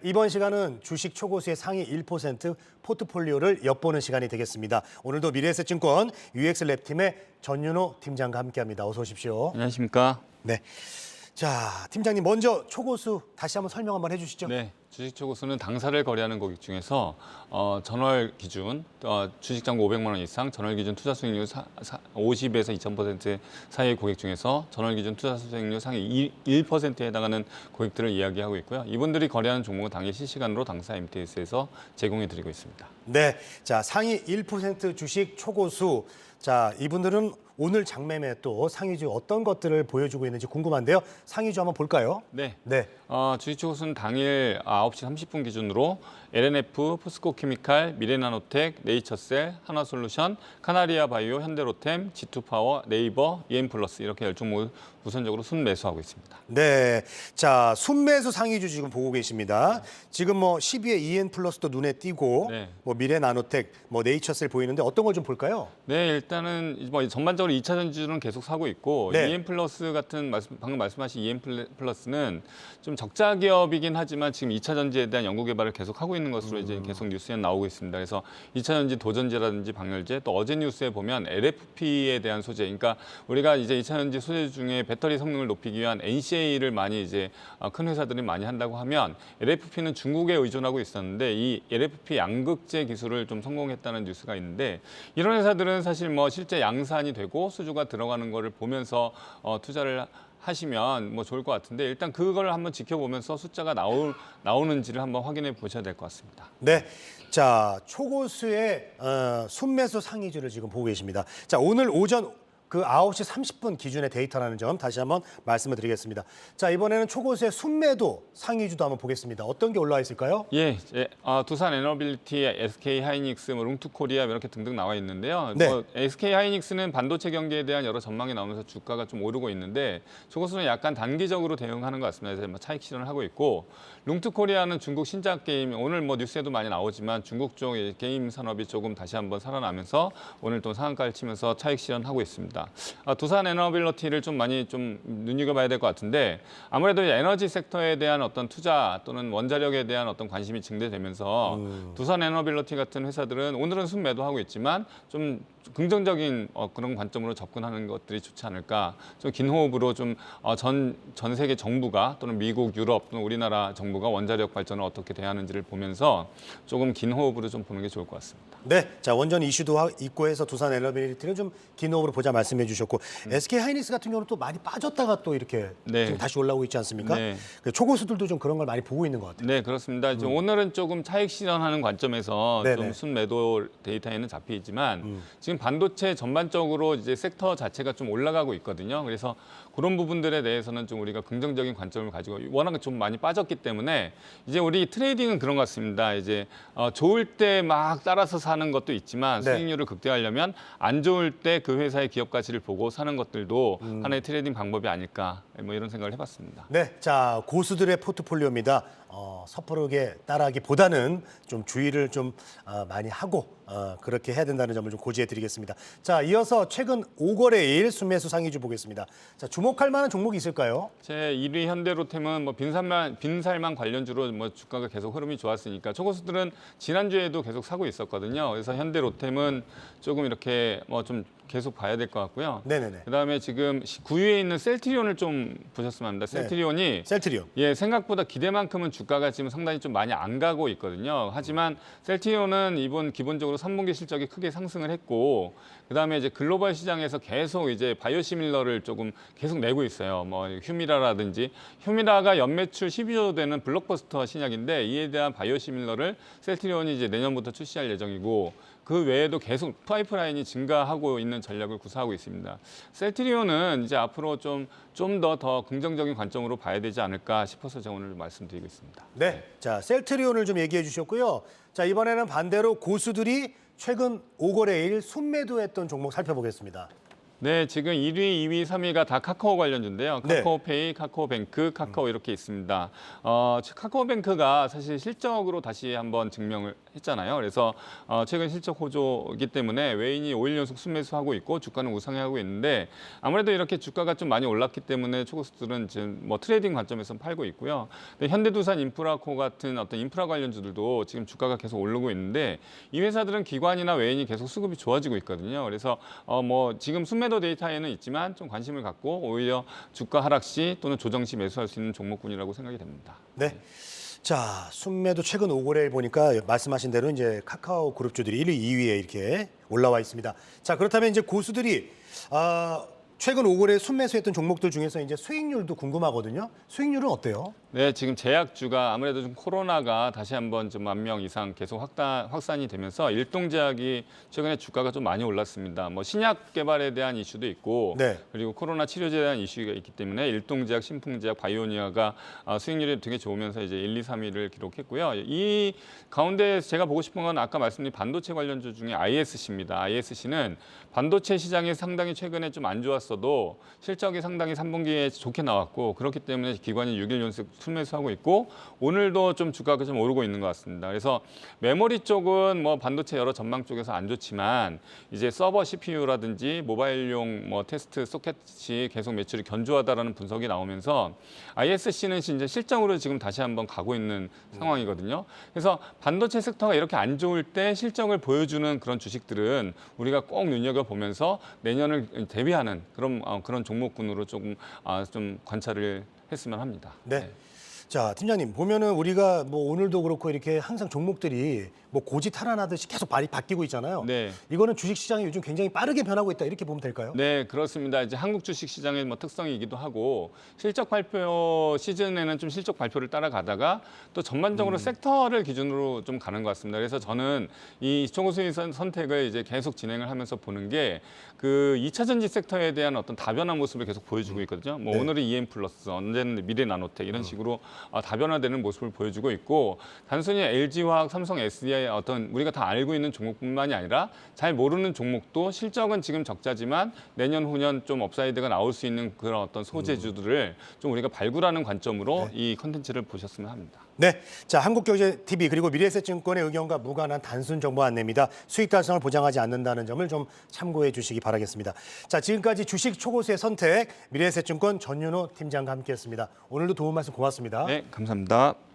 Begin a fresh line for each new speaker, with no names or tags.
이번 시간은 주식 초고수의 상위 1% 포트폴리오를 엿보는 시간이 되겠습니다. 오늘도 미래에셋증권 UX랩팀의 전윤호 팀장과 함께합니다. 어서 오십시오.
안녕하십니까?
네. 자, 팀장님 먼저 초고수 다시 한번 설명 한번 해주시죠.
네, 주식 초고수는 당사를 거래하는 고객 중에서 전월 기준 주식 잔고 500만 원 이상, 전월 기준 투자 수익률 50에서 2000% 사이의 고객 중에서 전월 기준 투자 수익률 상위 1%에 해당하는 고객들을 이야기하고 있고요. 이분들이 거래하는 종목은 당일 실시간으로 당사 MTS에서 제공해드리고 있습니다.
네, 자 상위 1% 주식 초고수. 자, 이분들은 오늘 장매매 또 상위주 어떤 것들을 보여주고 있는지 궁금한데요. 상위주 한번 볼까요?
네.
네.
주식 초고수는 당일 9시 30분 기준으로 LNF, 포스코케미칼, 미래나노텍, 네이처셀, 하나솔루션, 카나리아 바이오, 현대로템, G2파워, 네이버, EM플러스 이렇게 10종목을 우선적으로 순매수하고 있습니다.
네, 자 순매수 상위주 지금 보고 계십니다. 지금 뭐 12의 EN플러스도 눈에 띄고
네.
뭐 미래나노텍, 뭐 네이처셀 보이는데 어떤 걸 좀 볼까요?
네, 일단은 뭐 전반적으로 2차 전지주는 계속 사고 있고
네.
EM플러스 같은 방금 말씀하신 EM플러스는 좀 적자 기업이긴 하지만 지금 2차 전지에 대한 연구 개발을 계속 하고 있는 것으로 이제 계속 뉴스에 나오고 있습니다. 그래서 2차 전지 도전제라든지 방열제 또 어제 뉴스에 보면 LFP에 대한 소재, 그러니까 우리가 이제 2차 전지 소재 중에 배터리 성능을 높이기 위한 NCA를 많이 이제 큰 회사들이 많이 한다고 하면 LFP는 중국에 의존하고 있었는데 이 LFP 양극재 기술을 좀 성공했다는 뉴스가 있는데 이런 회사들은 사실 뭐 실제 양산이 되고 수주가 들어가는 거를 보면서 투자를 하시면 뭐 좋을 것 같은데 일단 그걸 한번 지켜보면서 숫자가 나오는지를 한번 확인해 보셔야 될 것 같습니다.
네, 자 초고수의 순매수 상위주를 지금 보고 계십니다. 자 오늘 오전 그 9시 30분 기준의 데이터라는 점 다시 한번 말씀을 드리겠습니다. 자 이번에는 초고수의 순매도 상위주도 한번 보겠습니다. 어떤 게 올라와 있을까요?
예, 두산 에너빌리티, SK 하이닉스, 뭐 룽투코리아 이렇게 등등 나와 있는데요.
네.
뭐 SK 하이닉스는 반도체 경기에 대한 여러 전망이 나오면서 주가가 좀 오르고 있는데 초고수는 약간 단기적으로 대응하는 것 같습니다. 그래서 차익 실현을 하고 있고 룽투코리아는 중국 신작 게임, 오늘 뭐 뉴스에도 많이 나오지만 중국 쪽 게임 산업이 조금 다시 한번 살아나면서 오늘 또 상한가를 치면서 차익 실현하고 있습니다. 두산 에너빌리티를 좀 많이 좀 눈여겨봐야 될 것 같은데 아무래도 에너지 섹터에 대한 어떤 투자 또는 원자력에 대한 어떤 관심이 증대되면서 두산 에너빌리티 같은 회사들은 오늘은 순매도하고 있지만 좀 긍정적인 그런 관점으로 접근하는 것들이 좋지 않을까. 좀 긴 호흡으로 좀 전 세계 정부가 또는 미국, 유럽 또는 우리나라 정부가 원자력 발전을 어떻게 대하는지를 보면서 조금 긴 호흡으로 좀 보는 게 좋을 것 같습니다.
네, 자 원전 이슈도 있고 해서 두산 에너빌리티는 좀 긴 호흡으로 보자 말씀해 주셨고 SK 하이닉스 같은 경우는 또 많이 빠졌다가 또 이렇게
네.
지금 다시 올라오고 있지 않습니까?
네.
초고수들도 좀 그런 걸 많이 보고 있는 것 같아요.
네, 그렇습니다. 오늘은 조금 차익 실현하는 관점에서
네네.
좀 순매도 데이터에는 잡히지만 지금 반도체 전반적으로 이제 섹터 자체가 좀 올라가고 있거든요. 그래서 그런 부분들에 대해서는 좀 우리가 긍정적인 관점을 가지고 워낙 좀 많이 빠졌기 때문에 이제 우리 트레이딩은 그런 것 같습니다. 이제 좋을 때 막 따라서 사는 것도 있지만
네.
수익률을 극대화하려면 안 좋을 때 그 회사의 기업 가치를 보고 사는 것들도 하나의 트레이딩 방법이 아닐까 뭐 이런 생각을 해봤습니다.
네, 자 고수들의 포트폴리오입니다. 섣부르게 따라하기보다는 좀 주의를 좀 많이 하고 그렇게 해야 된다는 점을 좀 고지해드리겠습니다. 자, 이어서 최근 5거래일 순매수 상위주 보겠습니다. 자, 주목할 만한 종목이 있을까요?
제 1위 현대로템은 뭐 빈살만 관련주로 뭐 주가가 계속 흐름이 좋았으니까 초고수들은 지난주에도 계속 사고 있었거든요. 그래서 현대로템은 조금 이렇게 뭐 좀 계속 봐야 될 것 같고요.
네네네.
그다음에 지금 9위에 있는 셀트리온을 좀 보셨으면 합니다. 셀트리온이
셀트리온.
예, 생각보다 기대만큼은 주가가 지금 상당히 좀 많이 안 가고 있거든요. 하지만 셀트리온은 이번 기본적으로 3분기 실적이 크게 상승을 했고 그다음에 이제 글로벌 시장에서 계속 이제 바이오시밀러를 조금 계속 내고 있어요. 뭐 휴미라라든지 휴미라가 연매출 12조 되는 블록버스터 신약인데 이에 대한 바이오시밀러를 셀트리온이 이제 내년부터 출시할 예정이고 그 외에도 계속 파이프라인이 증가하고 있는 전략을 구사하고 있습니다. 셀트리온은 이제 앞으로 좀 더 긍정적인 관점으로 봐야 되지 않을까 싶어서 제가 오늘 말씀드리고 있습니다.
네, 자 셀트리온을 좀 얘기해 주셨고요. 자 이번에는 반대로 고수들이 최근 5거래일 순매도했던 종목 살펴보겠습니다.
네, 지금 1위, 2위, 3위가 다 카카오 관련주인데요.
네.
카카오페이, 카카오뱅크, 카카오 이렇게 있습니다. 카카오뱅크가 사실 실적으로 다시 한번 증명을 했잖아요. 그래서 최근 실적 호조이기 때문에 외인이 5일 연속 순매수하고 있고 주가는 우상향하고 있는데 아무래도 이렇게 주가가 좀 많이 올랐기 때문에 초고수들은 지금 뭐 트레이딩 관점에서 팔고 있고요. 근데 현대두산 인프라코 같은 어떤 인프라 관련주들도 지금 주가가 계속 오르고 있는데 이 회사들은 기관이나 외인이 계속 수급이 좋아지고 있거든요. 그래서 뭐 지금 순매도 데이터에는 있지만 좀 관심을 갖고 오히려 주가 하락 시 또는 조정 시 매수할 수 있는 종목군이라고 생각이 됩니다.
네. 자, 순매도 최근 5거래일 보니까 말씀하신 대로 이제 카카오 그룹주들이 1위, 2위에 이렇게 올라와 있습니다. 자, 그렇다면 이제 고수들이 최근 5거래 순매수했던 종목들 중에서 이제 수익률도 궁금하거든요. 수익률은 어때요?
네, 지금 제약주가 아무래도 좀 코로나가 다시 한번 좀 10,000명 이상 계속 확산이 되면서 일동제약이 최근에 주가가 좀 많이 올랐습니다. 뭐 신약 개발에 대한 이슈도 있고
네.
그리고 코로나 치료제에 대한 이슈가 있기 때문에 일동제약, 신풍제약, 바이오니아가 수익률이 되게 좋으면서 이제 1, 2, 3위를 기록했고요. 이 가운데 제가 보고 싶은 건 아까 말씀드린 반도체 관련주 중에 ISC입니다. ISC는 반도체 시장이 상당히 최근에 좀 안 좋았어도 실적이 상당히 3분기에 좋게 나왔고 그렇기 때문에 기관이 6일 연속 순매수하고 있고 오늘도 좀 주가가 좀 오르고 있는 것 같습니다. 그래서 메모리 쪽은 뭐 반도체 여러 전망 쪽에서 안 좋지만 이제 서버 CPU라든지 모바일용 뭐 테스트 소켓이 계속 매출이 견조하다라는 분석이 나오면서 ISC는 이제 실적으로 지금 다시 한번 가고 있는 상황이거든요. 그래서 반도체 섹터가 이렇게 안 좋을 때 실적을 보여주는 그런 주식들은 우리가 꼭 눈여겨보면서 내년을 대비하는 그런 종목군으로 조금 좀 관찰을 했으면 합니다.
네. 자, 팀장님 보면은 우리가 뭐 오늘도 그렇고 이렇게 항상 종목들이 뭐 고지 탈환하듯이 계속 많이 바뀌고 있잖아요.
네.
이거는 주식 시장이 요즘 굉장히 빠르게 변하고 있다 이렇게 보면 될까요?
네, 그렇습니다. 이제 한국 주식 시장의 뭐 특성이기도 하고 실적 발표 시즌에는 좀 실적 발표를 따라가다가 또 전반적으로 섹터를 기준으로 좀 가는 것 같습니다. 그래서 저는 이 초고수익 선택을 이제 계속 진행을 하면서 보는 게 그 2차 전지 섹터에 대한 어떤 다변화 모습을 계속 보여주고 있거든요. 뭐
네.
오늘은 EM 플러스, 언제는 미래 나노텍 이런 식으로 다변화되는 모습을 보여주고 있고 단순히 LG화학, 삼성 SDI의 어떤 우리가 다 알고 있는 종목뿐만이 아니라 잘 모르는 종목도 실적은 지금 적자지만 내년 후년 좀 업사이드가 나올 수 있는 그런 어떤 소재주들을 좀 우리가 발굴하는 관점으로 이 컨텐츠를 보셨으면 합니다.
네, 자 한국경제TV 그리고 미래에셋증권의 의견과 무관한 단순 정보 안내입니다. 수익 달성을 보장하지 않는다는 점을 좀 참고해 주시기 바라겠습니다. 자, 지금까지 주식 초고수의 선택 미래에셋증권 전윤호 팀장과 함께했습니다. 오늘도 도움 말씀 고맙습니다.
네, 감사합니다.